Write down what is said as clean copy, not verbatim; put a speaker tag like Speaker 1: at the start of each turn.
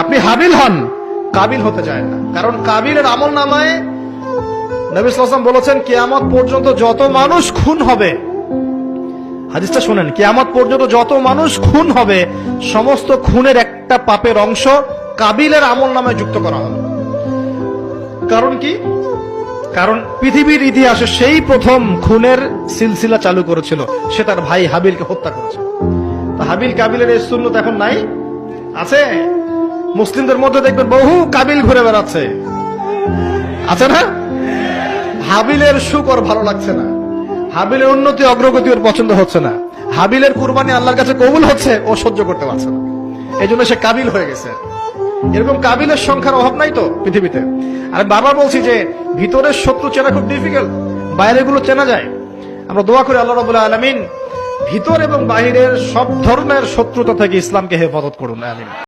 Speaker 1: আপনি হাবিল হন, কাবিল হতে যায় না। কারণ কাবিলের আমল নামায় নবী সাল্লাল্লাহু আলাইহি ওয়াসাল্লাম বলেছেন কিয়ামত পর্যন্ত যত মানুষ খুন হবে, হাদিসটা শুনেন, কিয়ামত পর্যন্ত যত মানুষ খুন হবে সমস্ত খুনের একটা পাপের অংশ কাবিলের আমল নামায় যুক্ত করা হবে। কারণ কি? কারণ পৃথিবীর ইতিহাসে সেই প্রথম খুনের সিলসিলা চালু করেছিল, সে তার ভাই হাবিলকে হত্যা করেছে। হাবিল কাবিলের এই সুন্নত এখন নাই, আছে? মুসলিমদের মধ্যে দেখবেন বহু কাবিল ঘুরে বেড়াচ্ছে, আছে না? হাবিলের সুখ ওর ভালো লাগছে না, হাবিলের উন্নতি অগ্রগতি ওর পছন্দ হচ্ছে না, হাবিলের কুরবানি আল্লাহর কাছে কবুল হচ্ছে, ও সহ্য করতে পারছে না, এই জন্য সে কাবিল হয়ে গেছে। এরকম কাবিলের সংখ্যার অভাব নাই তো পৃথিবীতে। আর বারবার বলছি যে ভিতরের শত্রু চেনা খুব ডিফিকাল্ট, বাইরে গুলো চেনা যায়। আমরা দোয়া করি আল্লাহ রাব্বুল আলামিন ভিতর এবং বাহিরের সব ধরনের শত্রুতা থেকে ইসলামকে হেফাজত করুন, আমিন।